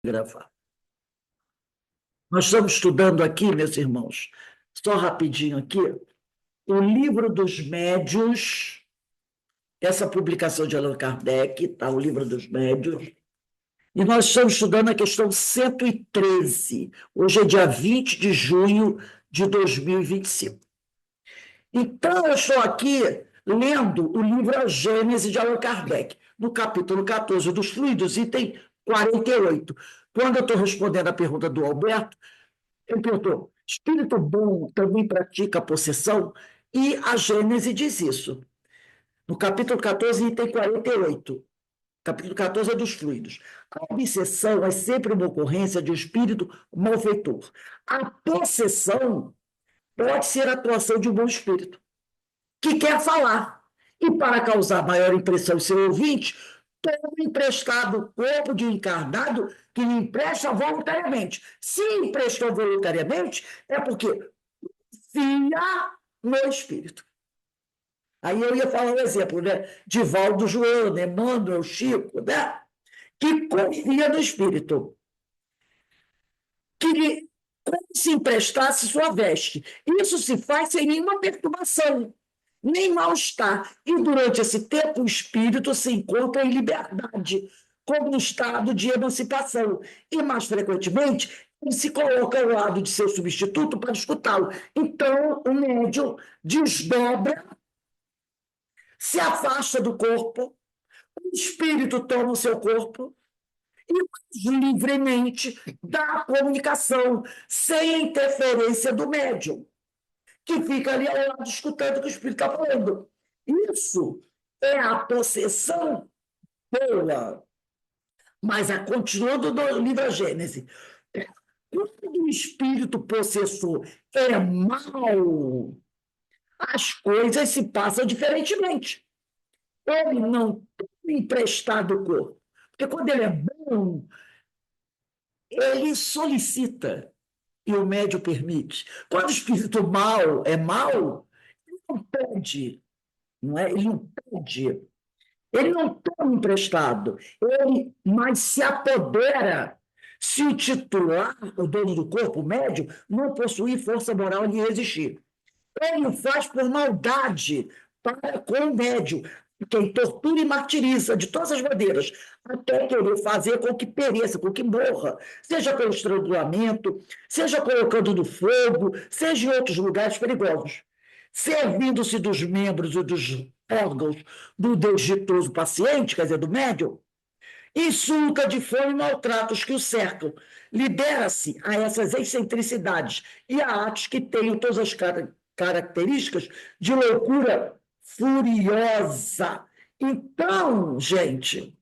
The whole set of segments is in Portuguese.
Gravar. Nós estamos estudando aqui, meus irmãos, só rapidinho aqui, o Livro dos Médios, essa publicação de Allan Kardec, tá? O Livro dos Médios, e nós estamos estudando a questão 113. Hoje é dia 20 de junho de 2025. Então, eu estou aqui lendo o livro A Gênese de Allan Kardec, no capítulo 14 dos Fluidos, item 48. Quando eu estou respondendo a pergunta do Alberto, ele perguntou: espírito bom também pratica a possessão? E a Gênese diz isso. No capítulo 14, item 48. Capítulo 14 é dos fluidos. A obsessão é sempre uma ocorrência de um espírito malfeitor. A possessão pode ser a atuação de um bom espírito, que quer falar. E para causar maior impressão em seu ouvinte, toma emprestado o corpo de um encarnado que lhe empresta voluntariamente. Se emprestou voluntariamente, é porque confia no espírito. Aí eu ia falar um exemplo, né? Divaldo Joana, Emmanuel, Chico, né? Que confia no espírito, que lhe, como se emprestasse sua veste. Isso se faz sem nenhuma perturbação, nem mal-estar. E durante esse tempo o espírito se encontra em liberdade, como no estado de emancipação. E mais frequentemente ele se coloca ao lado de seu substituto para escutá-lo. Então o médium desdobra, se afasta do corpo, o espírito toma o seu corpo e livremente dá a comunicação, sem a interferência do médium, que fica ali ao lado escutando o que o espírito está falando. Isso é a possessão boa. Mas, continuando no livro A Gênese, quando o espírito possessor é mau, as coisas se passam diferentemente. Ele não tem emprestado o corpo. Porque quando ele é bom, ele solicita e o médium permite. Quando o espírito mal é mau, ele não pede, não é? Ele não pede. Ele não toma emprestado, ele mais se apodera. Se o titular, o dono do corpo, o médium, não possuir força moral de resistir. Ele o faz por maldade para com o médium, quem tortura e martiriza de todas as maneiras, até querer fazer com que pereça, com que morra, seja pelo estrangulamento, seja colocando no fogo, seja em outros lugares perigosos, servindo-se dos membros e dos órgãos do desditoso paciente, quer dizer, do médium, insulta de fome e maltrata os que o cercam, lidera-se a essas excentricidades e a atos que tenham todas as características de loucura furiosa. Então, gente,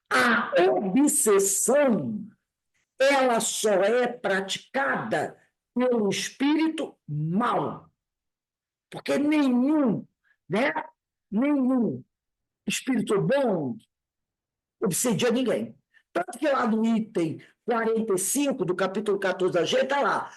a obsessão, ela só é praticada pelo espírito mau, porque né, nenhum espírito bom obsedia ninguém. Tanto que lá no item 45 do capítulo 14 da G, está lá,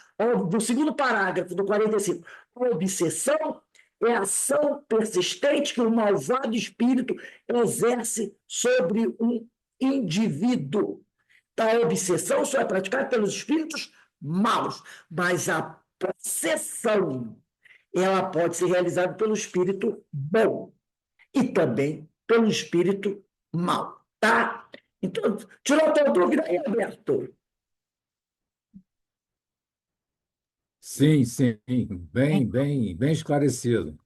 do segundo parágrafo do 45, a obsessão é a ação persistente que o malvado espírito exerce sobre um indivíduo. Então, a obsessão só é praticada pelos espíritos maus, mas a possessão, ela pode ser realizada pelo espírito bom e também pelo espírito mau, tá? Então, tirou a tua dúvida aí, Alberto? Sim, sim, bem esclarecido.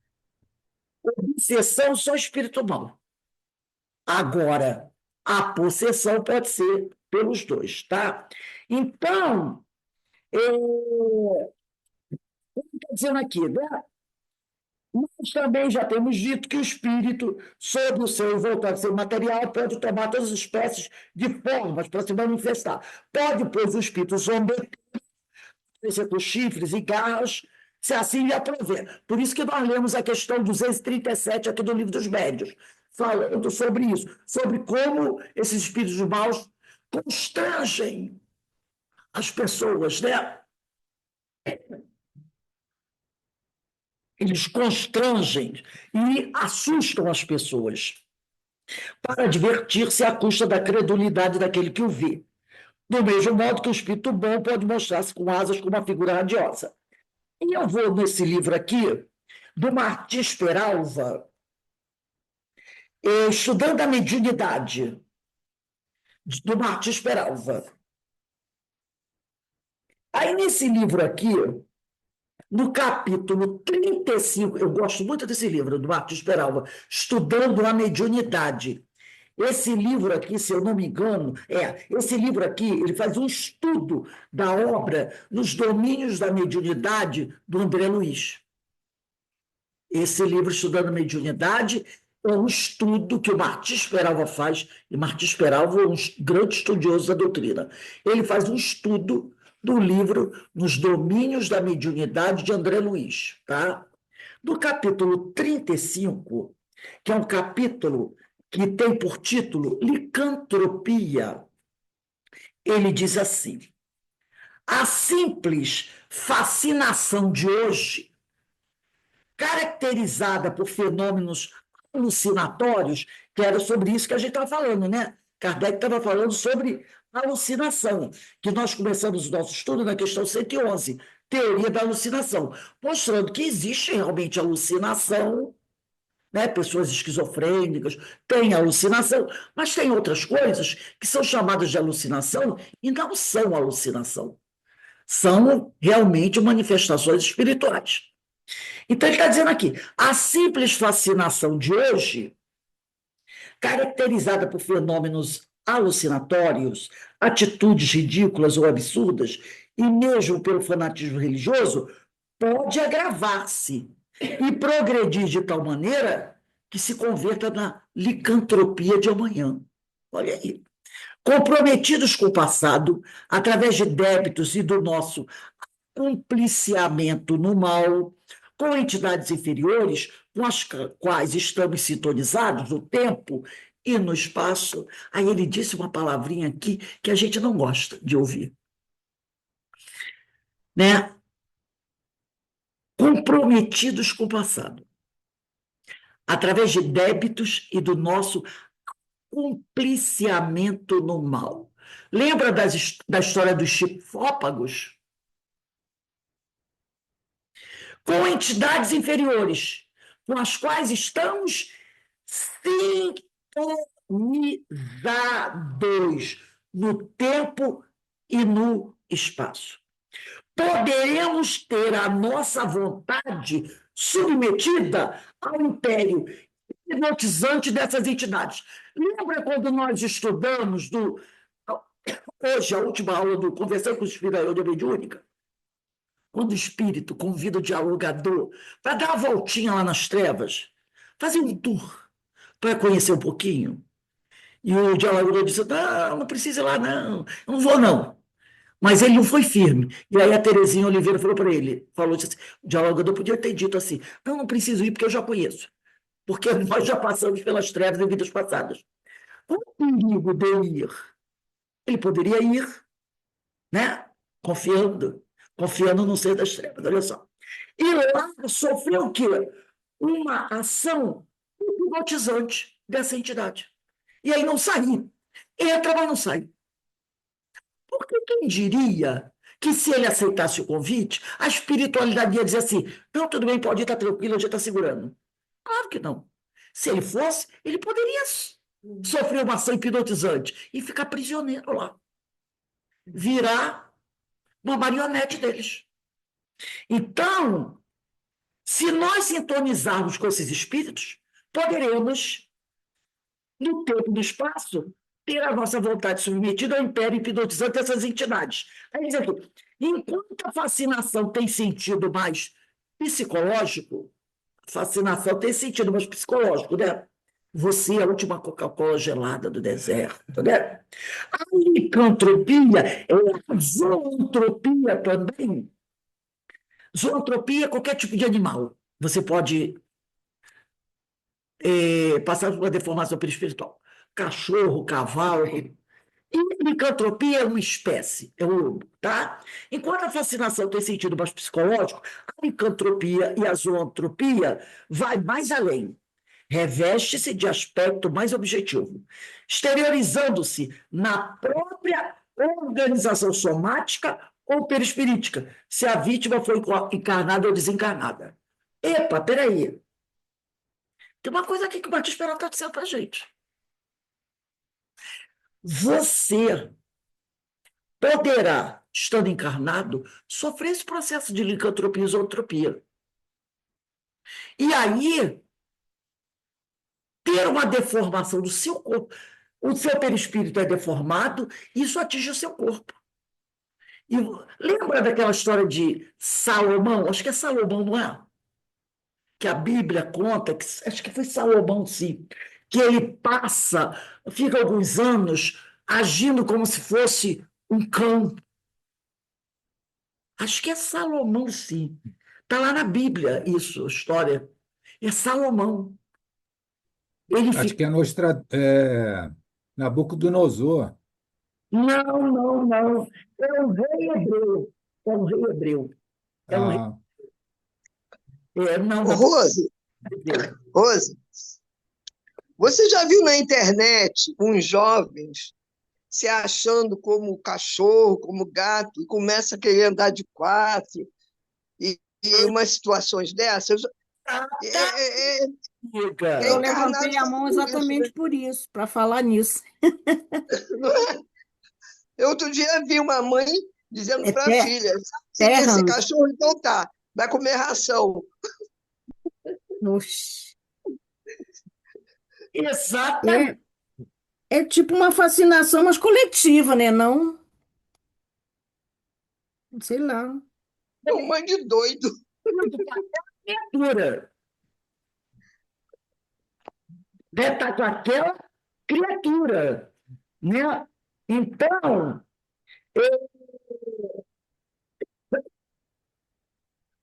Obsessão só espírito mau. Agora, a possessão pode ser pelos dois, tá? Então, estou dizendo aqui, né? Nós também já temos dito que o espírito, sob o seu envoltório, seu material, pode tomar todas as espécies de formas para se manifestar. Pode, pois, o espírito zombeteiro com chifres e garras, se assim lhe aprover. Por isso que nós lemos a questão 237 aqui do Livro dos Médios, falando sobre isso, sobre como esses espíritos maus constrangem as pessoas, né? Eles constrangem e assustam as pessoas para divertir-se à custa da credulidade daquele que o vê. Do mesmo modo que o espírito bom pode mostrar-se com asas como uma figura radiosa. E eu vou nesse livro aqui, do Martins Peralva, Estudando a Mediunidade, do Martins Peralva. Aí, nesse livro aqui, no capítulo 35, eu gosto muito desse livro, do Martins Peralva, Estudando a Mediunidade. Esse livro aqui, se eu não me engano, esse livro aqui, ele faz um estudo da obra Nos Domínios da Mediunidade, do André Luiz. Esse livro, Estudando a Mediunidade, é um estudo que o Martins Peralva faz, e Martins Peralva é um grande estudioso da doutrina. Ele faz um estudo do livro Nos Domínios da Mediunidade, de André Luiz. Tá? No capítulo 35, que é um capítulo que tem por título Licantropia, ele diz assim: a simples fascinação de hoje, caracterizada por fenômenos alucinatórios, que era sobre isso que a gente estava falando, né? Kardec estava falando sobre alucinação, que nós começamos o nosso estudo na questão 111, teoria da alucinação, mostrando que existe realmente alucinação, né? Pessoas esquizofrênicas têm alucinação, mas tem outras coisas que são chamadas de alucinação e não são alucinação. São realmente manifestações espirituais. Então, ele está dizendo aqui, a simples fascinação de hoje, caracterizada por fenômenos alucinatórios, atitudes ridículas ou absurdas, e mesmo pelo fanatismo religioso, pode agravar-se e progredir de tal maneira que se converta na licantropia de amanhã. Olha aí. Comprometidos com o passado, através de débitos e do nosso cumpliciamento no mal, com entidades inferiores, com as quais estamos sintonizados no tempo e no espaço. Aí ele disse uma palavrinha aqui que a gente não gosta de ouvir, né? Comprometidos com o passado, através de débitos e do nosso cumpliciamento no mal. Lembra da história dos chifópagos? Com entidades inferiores, com as quais estamos sintonizados no tempo e no espaço. Poderemos ter a nossa vontade submetida ao império hipnotizante dessas entidades. Lembra quando nós estudamos hoje, a última aula do Conversando com o Espírito da Ordem Mediúnica? Quando o espírito convida o dialogador para dar uma voltinha lá nas trevas, fazer um tour, para conhecer um pouquinho. E o dialogador disse: não, não precisa ir lá, não, eu não vou, não. Mas ele não foi firme. E aí a Terezinha Oliveira falou para ele, falou assim, o dialogador podia ter dito assim: não, não preciso ir porque eu já conheço. Porque nós já passamos pelas trevas em vidas passadas. Qual o perigo de eu ir? Ele poderia ir, né? Confiando no ser das trevas, olha só. E lá sofreu o quê? Uma ação hipnotizante dessa entidade. E aí não saí. Entra, mas não sai. Porque quem diria que se ele aceitasse o convite, a espiritualidade ia dizer assim: não, tudo bem, pode ir, está tranquilo, já está segurando. Claro que não. Se ele fosse, ele poderia sofrer uma ação hipnotizante e ficar prisioneiro lá. Virar uma marionete deles. Então, se nós sintonizarmos com esses espíritos, poderemos, no tempo e no espaço, ter a nossa vontade submetida ao império hipnotizante dessas entidades. Aí diz aqui, enquanto a fascinação tem sentido mais psicológico, fascinação tem sentido mais psicológico, né? Você é a última Coca-Cola gelada do deserto, né? A licantropia é a zoantropia também. Zoantropia é qualquer tipo de animal. Você pode passar por uma deformação perispiritual. Cachorro, cavalo. E licantropia é uma espécie, é um lobo, tá? Enquanto a fascinação tem sentido mais psicológico, a licantropia e a zoantropia vai mais além. Reveste-se de aspecto mais objetivo, exteriorizando-se na própria organização somática ou perispirítica, se a vítima foi encarnada ou desencarnada. Epa, peraí. Tem uma coisa aqui que o Batista Peral está dizendo para a gente. Você poderá, estando encarnado, sofrer esse processo de licantropia e zootropia. E aí, ter uma deformação do seu corpo. O seu perispírito é deformado, isso atinge o seu corpo. E lembra daquela história de Salomão? Acho que é Salomão, não é? Que a Bíblia conta, que, acho que foi Salomão, sim, que ele fica alguns anos agindo como se fosse um cão. Acho que é Salomão, sim. Está lá na Bíblia, isso, a história. É Salomão. Ele Acho fica. que é Nabucodonosor. Não, não, não. É um rei hebreu. É um rei hebreu. É um rei. Ah, Não, Ô, Rose, hebreu. Rose, você já viu na internet uns jovens se achando como cachorro, como gato, e começa a querer andar de quatro, e umas situações dessas? Ah, tá, É, é, é amiga. Eu encarnado levantei a mão fazendo isso, né? exatamente por isso, para falar nisso. Não é? Eu outro dia vi uma mãe dizendo É para a filha: se quer ser terras. cachorro, então tá, vai comer ração. Oxi. Exatamente. É, é tipo uma fascinação, mas coletiva, né? Não, sei lá. É um monte de doido. Criatura. Deve estar com aquela criatura. Né? Então,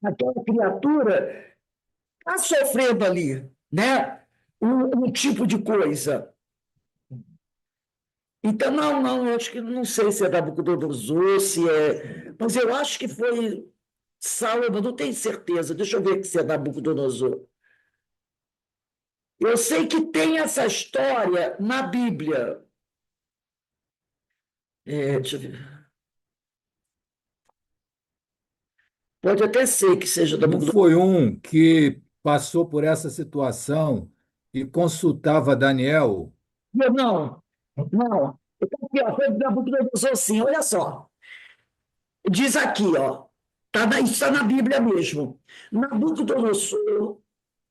aquela criatura está sofrendo ali, né? Um tipo de coisa. Então, não, eu acho que não sei se é Nabucodonosor, se é. Mas eu acho que foi Salomão, não tenho certeza. Deixa eu ver se é Nabucodonosor. Eu sei que tem essa história na Bíblia. Deixa eu ver. Pode até ser que seja não Nabucodonosor. foi um que passou por essa situação e consultava Daniel? Não, não. Então, aqui, ó, foi Nabucodonosor, sim, olha só. Diz aqui, ó, isso está na Bíblia mesmo. Nabucodonosor,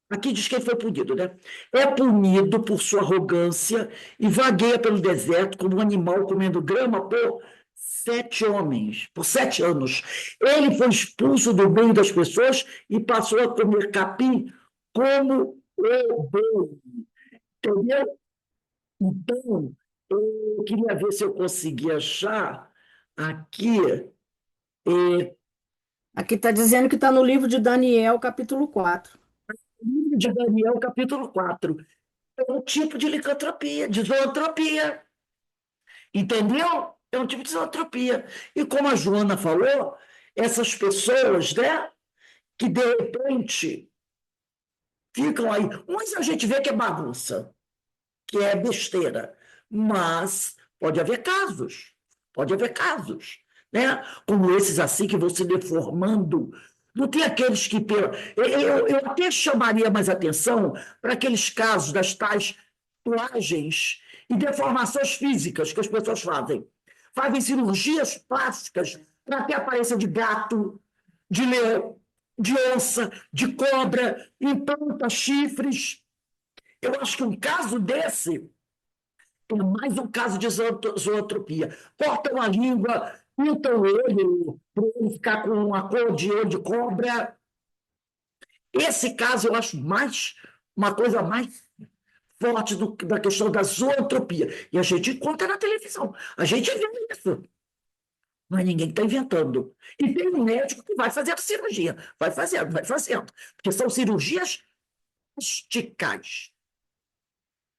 aqui diz que ele foi punido, né? É punido por sua arrogância e vagueia pelo deserto como um animal comendo grama por 7 homens, por 7 anos. Ele foi expulso do meio das pessoas e passou a comer capim como o boi, entendeu? Então, eu queria ver se eu conseguia achar aqui. Aqui está dizendo que está no livro de Daniel, capítulo 4. Livro de Daniel, capítulo 4. É um tipo de licantropia, de zoantropia. Entendeu? É um tipo de zoantropia. E como a Joana falou, essas pessoas, né, que de repente ficam aí. Uns a gente vê que é bagunça, que é besteira, mas pode haver casos, né? Como esses assim que vão se deformando. Não tem aqueles que. Eu até chamaria mais atenção para aqueles casos das tais tatuagens e deformações físicas que as pessoas fazem. Fazem cirurgias plásticas para ter aparência de gato, de leão, de onça, de cobra, implanta chifres. Eu acho que um caso desse é mais um caso de zootropia. Cortam a língua, pintam ele para ele ficar com uma cor de olho de cobra. Esse caso eu acho mais uma coisa mais forte da questão da zootropia. E a gente encontra na televisão. A gente vê isso. Mas ninguém está inventando. E tem um médico que vai fazendo cirurgia. Vai fazendo, vai fazendo. Porque são cirurgias plásticas.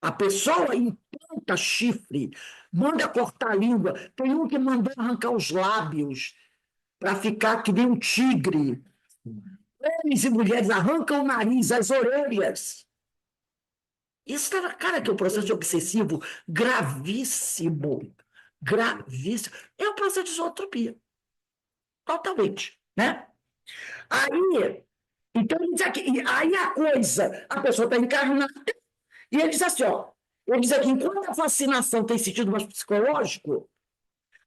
A pessoa implanta chifre, manda cortar a língua. Tem um que mandou arrancar os lábios para ficar que nem um tigre. Homens e mulheres arrancam o nariz, as orelhas. Isso está na cara que é um processo obsessivo gravíssimo. gravíssimo. É o processo de zootropia. Totalmente, né? Aí, então, ele diz aqui, e aí a pessoa está encarnada, e ele diz assim, ó, ele diz aqui, enquanto a fascinação tem sentido mais psicológico,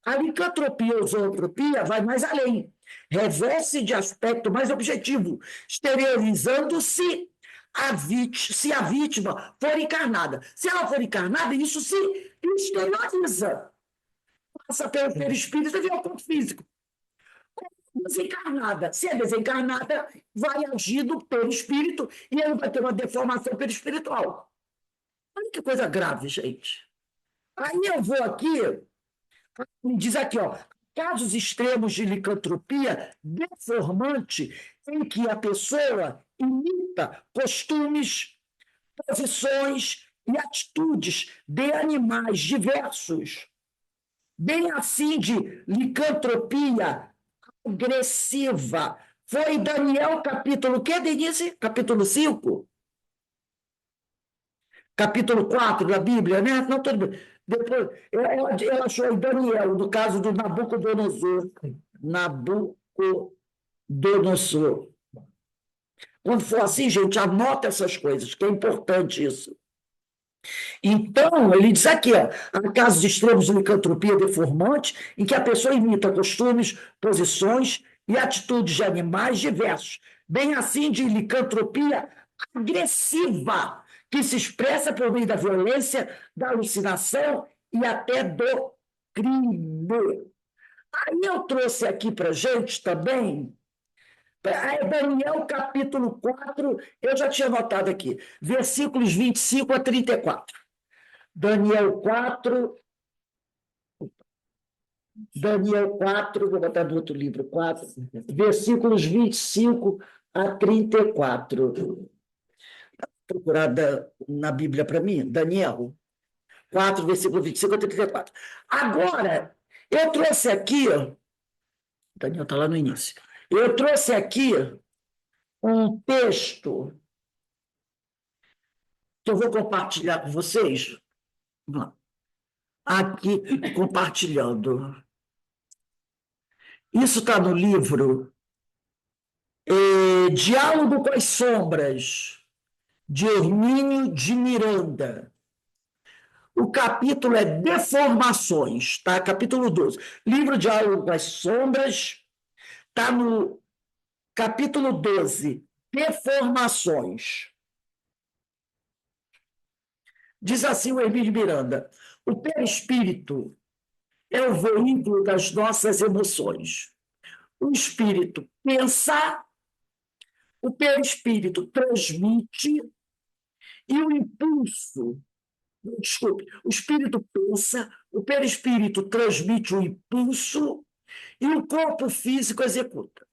a licantropia ou zootropia vai mais além, reveste de aspecto mais objetivo, exteriorizando-se se a vítima for encarnada. Se ela for encarnada, isso se exterioriza, passa pelo perispírito e vira o corpo físico. Desencarnada. Se é desencarnada, vai agir do perispírito e ele vai ter uma deformação perispiritual. Olha que coisa grave, gente. Aí eu vou aqui, me diz aqui, ó, casos extremos de licantropia deformante em que a pessoa imita costumes, posições e atitudes de animais diversos, bem assim de licantropia agressiva. Foi Daniel, capítulo que, Denise? Capítulo 5? Capítulo 4 da Bíblia, né? Não, tudo bem. Depois, ela achou em Daniel, no caso do Nabucodonosor. Nabucodonosor. Quando for assim, gente, anota essas coisas, que é importante isso. Então, ele diz aqui, ó, há casos extremos de licantropia deformante, em que a pessoa imita costumes, posições e atitudes de animais diversos, bem assim de licantropia agressiva, que se expressa por meio da violência, da alucinação e até do crime. Aí eu trouxe aqui para a gente também, Daniel capítulo 4, eu já tinha anotado aqui, versículos 25 a 34. Daniel 4, vou botar no outro livro, 4, versículos 25 a 34. Procurada na Bíblia para mim, Daniel 4, versículo 25 a 34. Agora, eu trouxe aqui, Daniel está lá no início, eu trouxe aqui um texto que eu vou compartilhar com vocês. Aqui, compartilhando. Isso está no livro Diálogo com as Sombras, de Hermínio de Miranda. O capítulo é Deformações, tá? Capítulo 12. Livro Diálogo com as Sombras, está no capítulo 12, Deformações. Diz assim o Hermínio de Miranda: o perispírito é o veículo das nossas emoções. O espírito pensa, o perispírito transmite e o impulso, desculpe, o espírito pensa, o perispírito transmite o impulso e o corpo físico executa.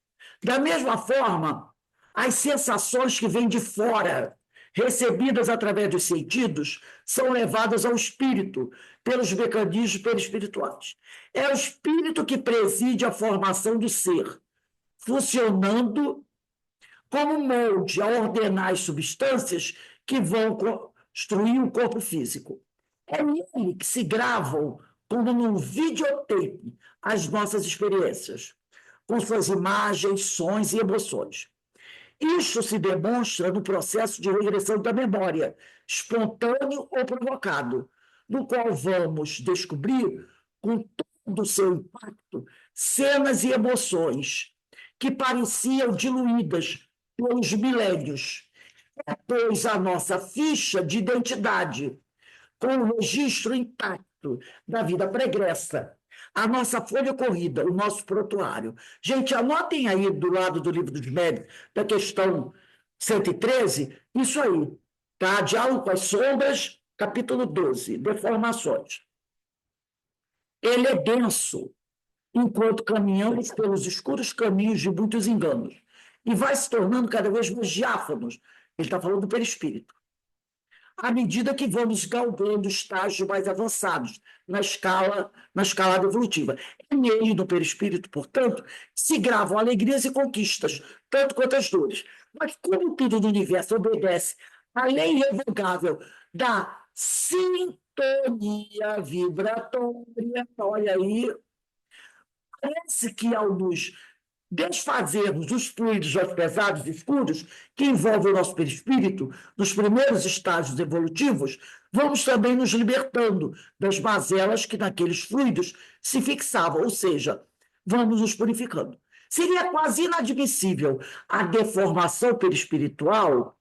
Da mesma forma, as sensações que vêm de fora, recebidas através dos sentidos, são levadas ao espírito pelos mecanismos perispirituais. É o espírito que preside a formação do ser, funcionando como molde a ordenar as substâncias que vão construir o corpo físico. É nele que se gravam, como num videotape, as nossas experiências, com suas imagens, sons e emoções. Isto se demonstra no processo de regressão da memória, espontâneo ou provocado, no qual vamos descobrir, com todo o seu impacto, cenas e emoções que pareciam diluídas pelos milênios. É, pois, a nossa ficha de identidade, com o registro intacto da vida pregressa, a nossa folha corrida, o nosso prontuário. Gente, anotem aí do lado do livro dos médios, da questão 113, isso aí, tá? Diálogo com as Sombras, capítulo 12, Deformações. Ele é denso, enquanto caminhamos pelos escuros caminhos de muitos enganos, e vai se tornando cada vez mais diáfanos. Ele está falando do perispírito. À medida que vamos galgando estágios mais avançados na escalada evolutiva. É nele, no perispírito, portanto, se gravam alegrias e conquistas, tanto quanto as dores. Mas como tudo no universo obedece à lei irrevogável da sintonia vibratória. Olha aí, parece que ao nos desfazermos dos fluidos mais pesados e escuros que envolvem o nosso perispírito, nos primeiros estágios evolutivos, vamos também nos libertando das mazelas que naqueles fluidos se fixavam, ou seja, vamos nos purificando. Seria quase inadmissível a deformação perispiritual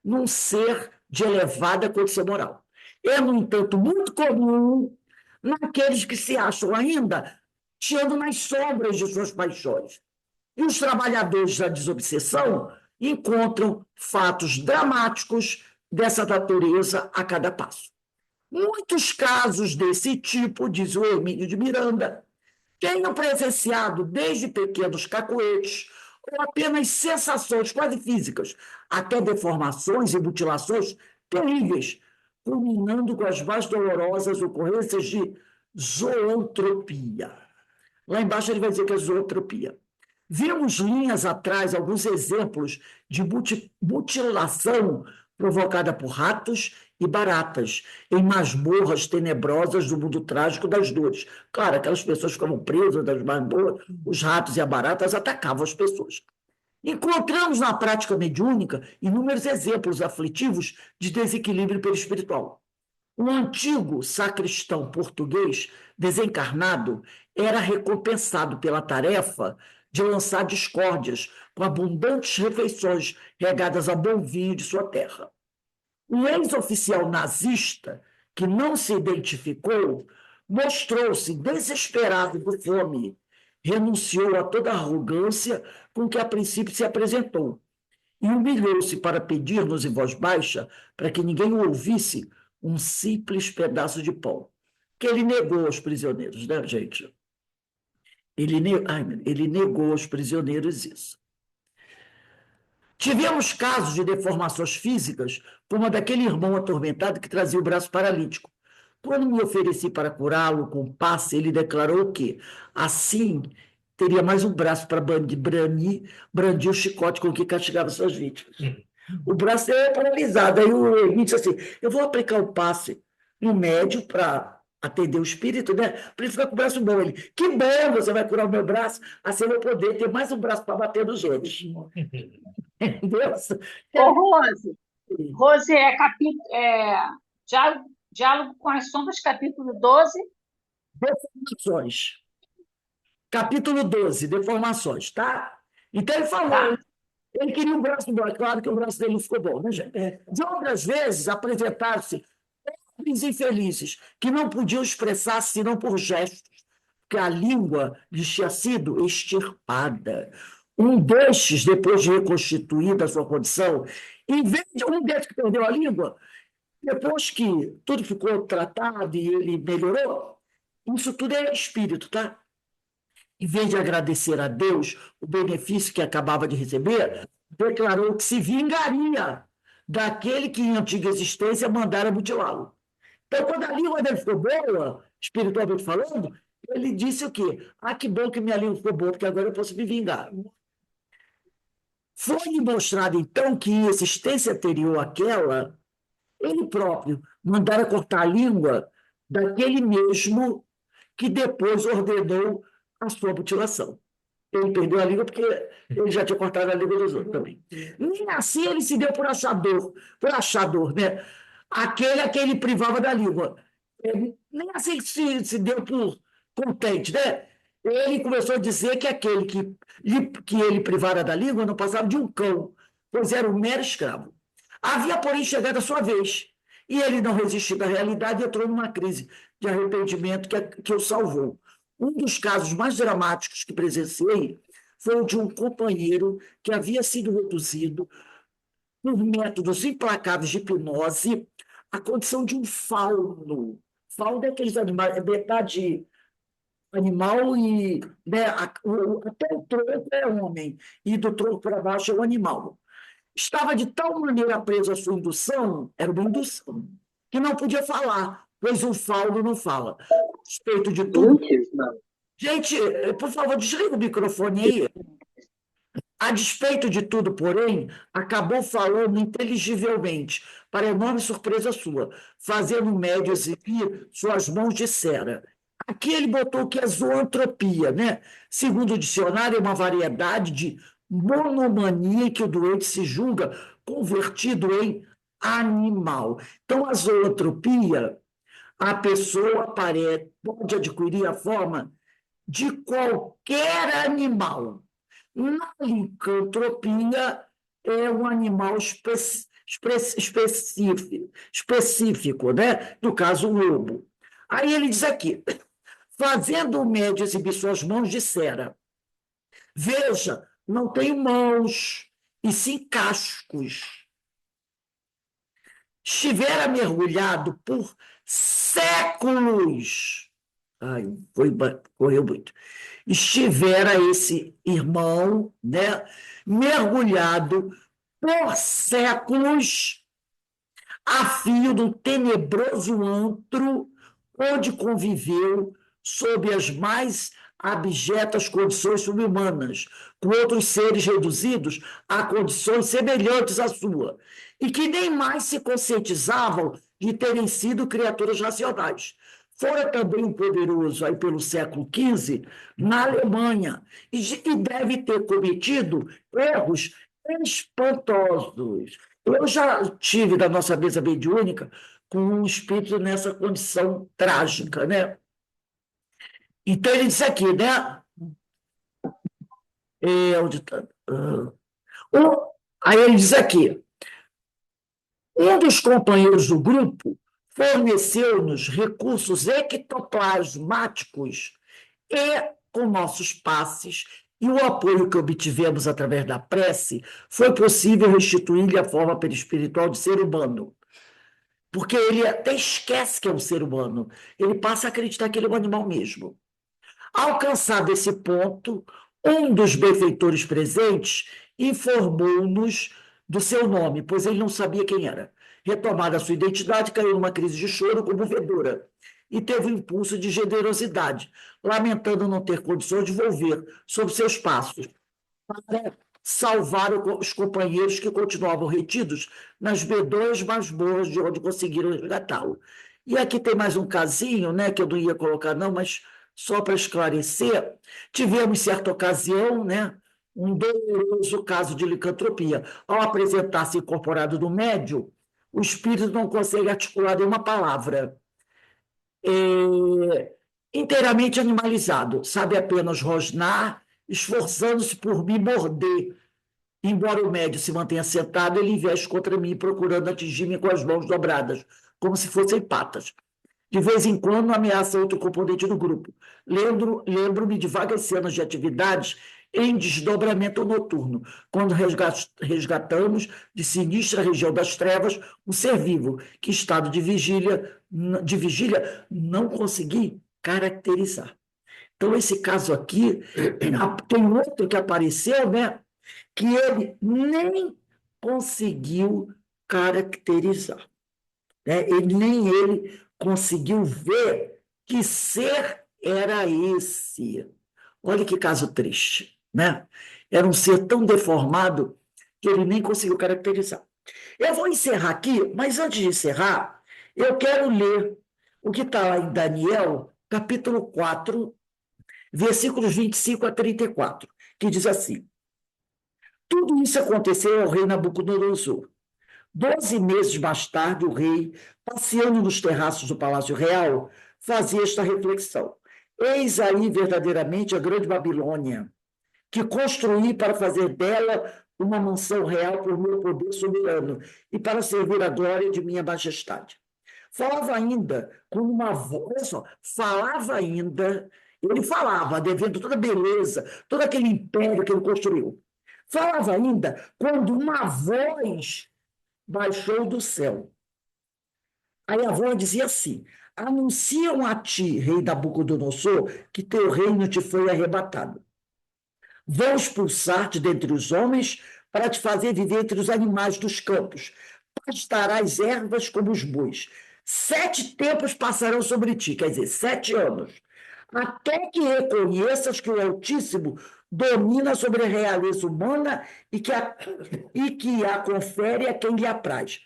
num ser de elevada condição moral. É, no entanto, muito comum naqueles que se acham ainda tirando nas sombras de suas paixões. E os trabalhadores da desobsessão encontram fatos dramáticos dessa natureza a cada passo. Muitos casos desse tipo, diz o Hermínio de Miranda, tenham presenciado desde pequenos cacoetes ou apenas sensações quase físicas, até deformações e mutilações terríveis, culminando com as mais dolorosas ocorrências de zoantropia. Lá embaixo ele vai dizer que é zoantropia. Vimos linhas atrás alguns exemplos de mutilação provocada por ratos e baratas em masmorras tenebrosas do mundo trágico das dores. Claro, aquelas pessoas ficavam presas nas masmorras, os ratos e as baratas atacavam as pessoas. Encontramos na prática mediúnica inúmeros exemplos aflitivos de desequilíbrio perispiritual. Um antigo sacristão português desencarnado era recompensado pela tarefa de lançar discórdias com abundantes refeições regadas a bom vinho de sua terra. Um ex-oficial nazista, que não se identificou, mostrou-se desesperado por fome, renunciou a toda a arrogância com que a princípio se apresentou e humilhou-se para pedir-nos em voz baixa, para que ninguém o ouvisse, um simples pedaço de pão, que ele negou aos prisioneiros, né, gente? Ele negou aos prisioneiros isso. Tivemos casos de deformações físicas, como a daquele irmão atormentado que trazia o braço paralítico. Quando me ofereci para curá-lo com um passe, ele declarou que, assim, teria mais um braço para brandir o chicote com que castigava suas vítimas. O braço dele é paralisado. Aí o Hermínio disse assim, eu vou aplicar o passe no médio para atender o espírito, né? Para ele ficar com o braço bom. Ele, que bom, você vai curar o meu braço, assim eu vou poder ter mais um braço para bater nos outros. Entendeu? Ô, Rose, Diálogo com as Sombras, capítulo 12. Deformações. Capítulo 12, deformações, tá? Então ele falou, Tá. ele queria um braço bom, é claro que o braço dele não ficou bom, né, gente? De outras vezes, apresentaram-se homens infelizes que não podiam expressar senão por gestos, porque a língua lhes tinha sido extirpada. Um destes, depois de reconstituída a sua condição, em vez de um desses que perdeu a língua, depois que tudo ficou tratado e ele melhorou, isso tudo é espírito, tá? Em vez de agradecer a Deus o benefício que acabava de receber, declarou que se vingaria daquele que, em antiga existência, mandara mutilá-lo. Então, quando a língua dele ficou boa, espiritualmente falando, ele disse o quê? Ah, que bom que minha língua ficou boa, porque agora eu posso me vingar. Foi mostrado, então, que em existência anterior àquela, ele próprio mandara cortar a língua daquele mesmo que depois ordenou a sua mutilação. Ele perdeu a língua porque ele já tinha cortado a língua dos outros também. Nem assim ele se deu por achador, né? Aquele a quem ele privava da língua. Nem assim se deu por contente, né? Ele começou a dizer que aquele que ele privara da língua não passava de um cão, pois era um mero escravo. Havia, porém, chegado a sua vez, e ele, não resistindo à realidade, entrou numa crise de arrependimento que o salvou. Um dos casos mais dramáticos que presenciei foi o de um companheiro que havia sido reduzido, por métodos implacáveis de hipnose, à condição de um fauno. Fauno é aqueles animais, é metade animal e, né, até o tronco é homem, e do tronco para baixo é o animal. Estava de tal maneira preso à sua indução, era uma indução, que não podia falar, pois o fauno não fala. A respeito de tudo. Gente, por favor, desliga o microfone aí. A A despeito de tudo, porém, acabou falando inteligivelmente, para enorme surpresa sua, fazendo o médio exibir suas mãos de cera. Aqui ele botou que é zoantropia, né? Segundo o dicionário, é uma variedade de monomania em que o doente se julga convertido em animal. Então, a zoantropia, a pessoa pode adquirir a forma de qualquer animal. Na licantropia, é um animal específico, né? No caso, o lobo. Aí ele diz aqui, fazendo o médio exibir suas mãos de cera. Veja, não tenho mãos, e sim cascos. Estivera mergulhado por séculos. Ai, correu muito. Estivera esse irmão, né, mergulhado por séculos a fio do tenebroso antro onde conviveu sob as mais abjetas condições subhumanas, com outros seres reduzidos a condições semelhantes à sua, e que nem mais se conscientizavam de terem sido criaturas racionais. Fora também um poderoso aí pelo século XV na Alemanha, e deve ter cometido erros espantosos. Eu já tive da nossa mesa mediúnica com um espírito nessa condição trágica, né? Então ele disse aqui, né? Onde tá? Aí ele diz aqui, um dos companheiros do grupo forneceu-nos recursos ectoplasmáticos e, com nossos passes e o apoio que obtivemos através da prece, foi possível restituir-lhe a forma perispiritual de ser humano. Porque ele até esquece que é um ser humano. Ele passa a acreditar que ele é um animal mesmo. Alcançado esse ponto, um dos benfeitores presentes informou-nos do seu nome, pois ele não sabia quem era. Retomada a sua identidade, caiu numa crise de choro comovedora e teve um impulso de generosidade, lamentando não ter condições de volver sobre seus passos para salvar os companheiros que continuavam retidos nas medonhas masmorras de onde conseguiram resgatá-lo. E aqui tem mais um casinho, né, que eu não ia colocar não, mas só para esclarecer, tivemos, certa ocasião, né, um doloroso caso de licantropia. Ao apresentar-se incorporado no médio, o espírito não consegue articular nenhuma palavra. Inteiramente animalizado, sabe apenas rosnar, esforçando-se por me morder. Embora o médio se mantenha sentado, ele investe contra mim, procurando atingir-me com as mãos dobradas, como se fossem patas. De vez em quando, ameaça outro componente do grupo. Lembro-me de vagas cenas de atividades em desdobramento noturno, quando resgatamos de sinistra região das trevas um ser vivo, que, em estado de vigília, não consegui caracterizar. Então, esse caso aqui, tem outro que apareceu, né, que ele nem conseguiu caracterizar. Né? Nem ele conseguiu ver que ser era esse. Olha que caso triste, né? Era um ser tão deformado que ele nem conseguiu caracterizar. Eu vou encerrar aqui, mas antes de encerrar, eu quero ler o que está lá em Daniel, capítulo 4, versículos 25 a 34, que diz assim: tudo isso aconteceu ao rei Nabucodonosor. 12 meses mais tarde, o rei, passeando nos terraços do Palácio Real, fazia esta reflexão: eis aí verdadeiramente a grande Babilônia, que construí para fazer dela uma mansão real por meu poder soberano e para servir a glória de minha majestade. Falava ainda com uma voz, olha só, ele falava, devendo toda a beleza, todo aquele império que ele construiu. Falava ainda quando uma voz baixou do céu. Aí a voz dizia assim: anunciam a ti, rei Nabucodonosor, que teu reino te foi arrebatado. Vão expulsar-te dentre os homens para te fazer viver entre os animais dos campos. Pastarás ervas como os bois. 7 tempos passarão sobre ti, quer dizer, 7 anos. até que reconheças que o Altíssimo domina sobre a realeza humana e que a confere a quem lhe apraz.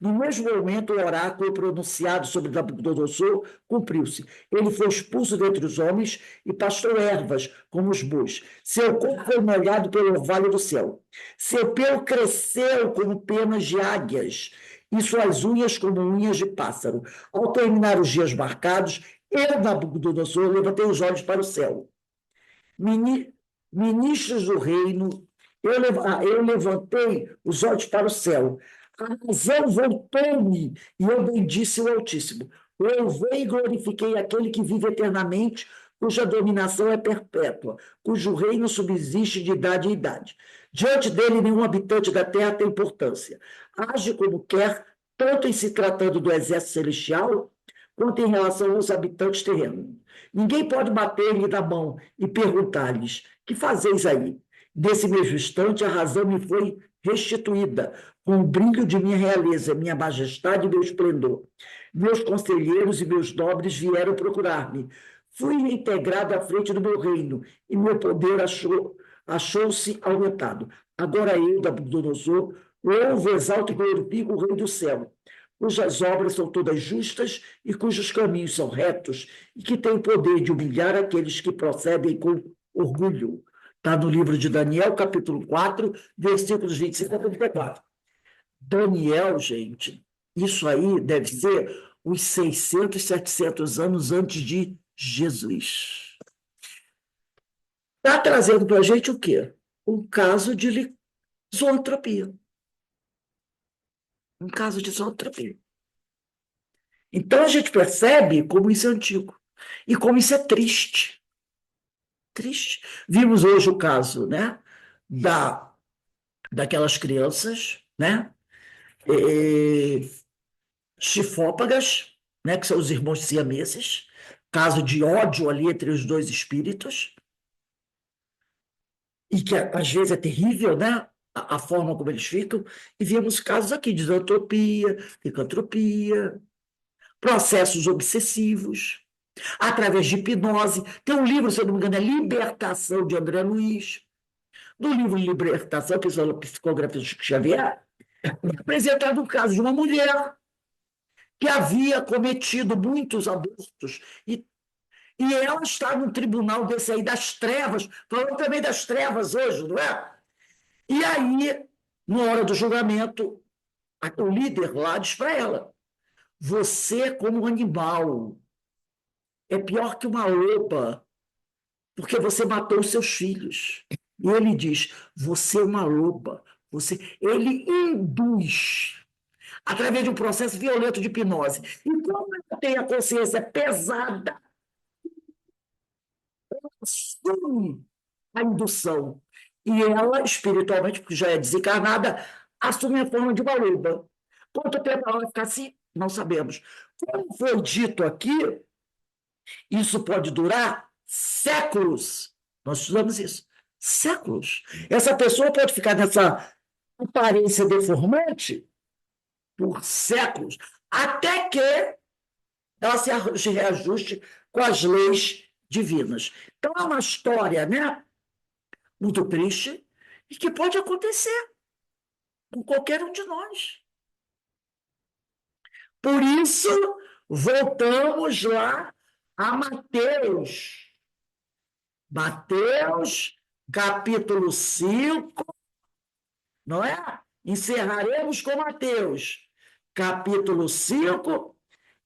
No mesmo momento, o oráculo pronunciado sobre Nabucodonosor cumpriu-se. Ele foi expulso dentre os homens e pastou ervas, como os bois. Seu corpo foi molhado pelo orvalho do céu. Seu pelo cresceu como penas de águias, e suas unhas como unhas de pássaro. Ao terminar os dias marcados, eu, Nabucodonosor, levantei os olhos para o céu. Ministros do reino, eu levantei os olhos para o céu. A razão voltou-me e eu bendisse o Altíssimo. Louvei e glorifiquei aquele que vive eternamente, cuja dominação é perpétua, cujo reino subsiste de idade em idade. Diante dele, nenhum habitante da terra tem importância. Age como quer, tanto em se tratando do exército celestial, quanto em relação aos habitantes terrenos. Ninguém pode bater-lhe na mão e perguntar-lhes: que fazeis aí? Nesse mesmo instante, a razão me foi restituída, com o brilho de minha realeza, minha majestade e meu esplendor. Meus conselheiros e meus nobres vieram procurar-me. Fui reintegrado à frente do meu reino, e meu poder achou-se aumentado. Agora eu, Nabucodonosor, louvo, exalto e glorifico o Rei do céu, cujas obras são todas justas e cujos caminhos são retos, e que tem o poder de humilhar aqueles que procedem com orgulho. Está no livro de Daniel, capítulo 4, versículos 25 a 34. Daniel, gente, isso aí deve ser uns 600, 700 anos antes de Jesus. Está trazendo para a gente o quê? Um caso de zoantropia. Um caso de zoantropia. Então a gente percebe como isso é antigo e como isso é triste. Triste. Vimos hoje o caso, né, daquelas crianças, né, chifópagas, né, que são os irmãos siameses, caso de ódio ali entre os dois espíritos, e que às vezes é terrível, né, a forma como eles ficam, e vimos casos aqui de zoantropia, licantropia, processos obsessivos, através de hipnose. Tem um livro, se eu não me engano, é Libertação, de André Luiz. No livro Libertação, que é a psicografia de Chico Xavier, é apresentado um caso de uma mulher que havia cometido muitos abortos e ela está num tribunal desse aí das trevas, falando também das trevas hoje, não é? E aí, na hora do julgamento, o líder lá diz para ela: você, como um animal, é pior que uma loba, porque você matou os seus filhos. E ele diz: você é uma loba. Ele induz, através de um processo violento de hipnose. E como ela tem a consciência pesada, ela assume a indução. E ela, espiritualmente, porque já é desencarnada, assume a forma de uma loba. Quanto tempo ela vai ficar assim? Não sabemos. Como foi dito aqui, isso pode durar séculos. Nós estudamos isso. Séculos. Essa pessoa pode ficar nessa aparência deformante por séculos, até que ela se reajuste com as leis divinas. Então, é uma história, né, muito triste e que pode acontecer com qualquer um de nós. Por isso, voltamos lá a Mateus. Mateus, capítulo 5, não é? Encerraremos com Mateus, capítulo 5,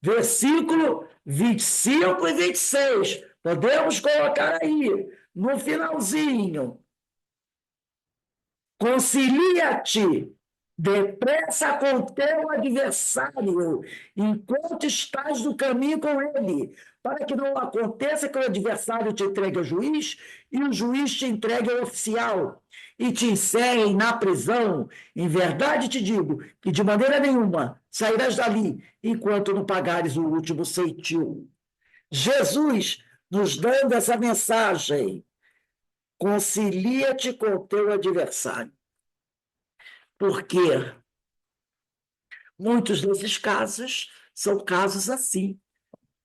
versículo 25 e 26. Podemos colocar aí, no finalzinho. Concilia-te depressa com o teu adversário, enquanto estás no caminho com ele, para que não aconteça que o adversário te entregue ao juiz e o juiz te entregue ao oficial e te encerrem na prisão. Em verdade te digo que de maneira nenhuma sairás dali enquanto não pagares o último ceitil. Jesus nos dando essa mensagem: concilia-te com o teu adversário. Porque muitos desses casos são casos assim,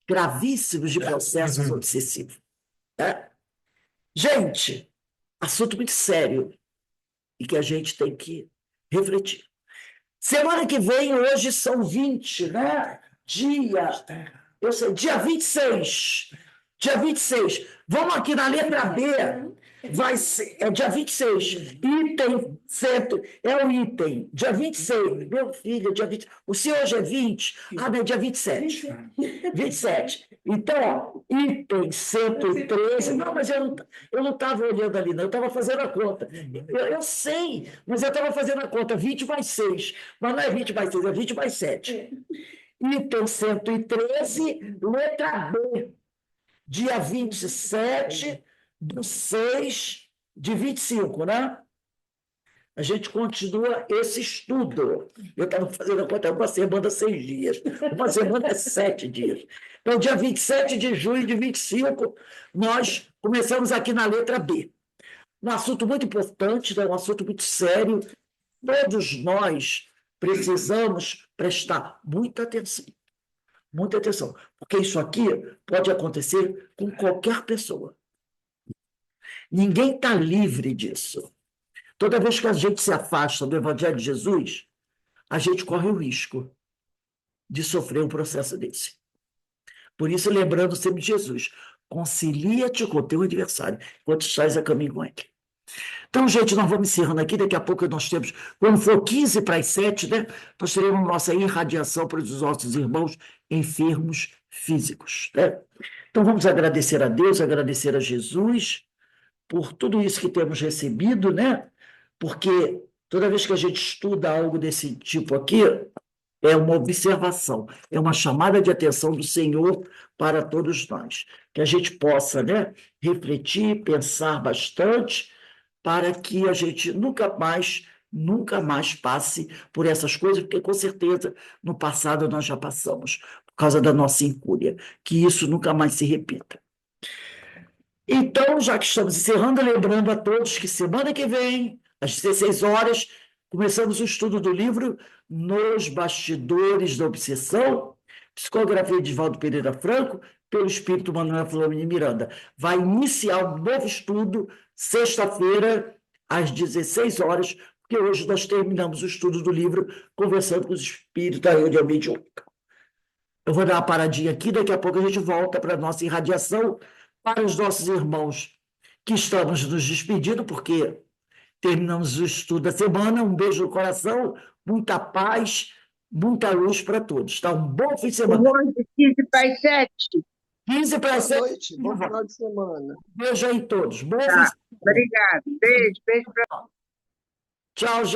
gravíssimos de processos obsessivos. né? Gente, assunto muito sério e que a gente tem que refletir. Semana que vem, hoje são 20, né? Eu sei, dia 26. Dia 26. Vamos aqui na letra B. Vai ser, é dia 26. Item cento, é o item. Dia 26. Meu filho, dia 20. O seu hoje é 20? Ah, não, é dia 27. 27. Então, ó, item 113. Não, mas eu não estava olhando ali, não. Eu estava fazendo a conta. Eu sei, mas eu estava fazendo a conta. 20 mais 6. Mas não é 20 mais 6, é 20 mais 7. Item 113, letra B, dia 27/6/25, né? A gente continua esse estudo. Eu estava fazendo a conta, uma semana, 6 dias. Uma semana é 7 dias. Então, dia 27 de junho de 25, nós começamos aqui na letra B. Um assunto muito importante, né? Um assunto muito sério. Todos nós precisamos prestar muita atenção. Muita atenção, porque isso aqui pode acontecer com qualquer pessoa. Ninguém está livre disso. Toda vez que a gente se afasta do Evangelho de Jesus, a gente corre o risco de sofrer um processo desse. Por isso, lembrando sempre de Jesus, concilia-te com o teu adversário, enquanto estás a caminho com ele. Então, gente, nós vamos encerrando aqui. Daqui a pouco nós temos, quando for 15 para as 7, né, nós teremos nossa irradiação para os nossos irmãos enfermos físicos, né? Então, vamos agradecer a Deus, agradecer a Jesus por tudo isso que temos recebido, né? Porque toda vez que a gente estuda algo desse tipo aqui, é uma observação, é uma chamada de atenção do Senhor para todos nós. Que a gente possa, né, refletir, pensar bastante, para que a gente nunca mais passe por essas coisas, porque com certeza no passado nós já passamos, por causa da nossa incúria, que isso nunca mais se repita. Então, já que estamos encerrando, lembrando a todos que semana que vem, às 16 horas, começamos o estudo do livro Nos Bastidores da Obsessão, psicografia de Valdo Pereira Franco, pelo espírito Manuel Flamengo Miranda. Vai iniciar um novo estudo, sexta-feira, às 16 horas, porque hoje nós terminamos o estudo do livro conversando com os espíritos da reunião mediúnica. Eu vou dar uma paradinha aqui, daqui a pouco a gente volta para a nossa irradiação, para os nossos irmãos que estamos nos despedindo, porque terminamos o estudo da semana. Um beijo no coração, muita paz, muita luz para todos. Tá? Um bom fim de semana. 15 para as 7. 15 para Boa 7. noite, bom final de semana. Beijo aí todos. Bom fim de Tá. semana. Obrigado. Beijo, beijo. Tchau, gente.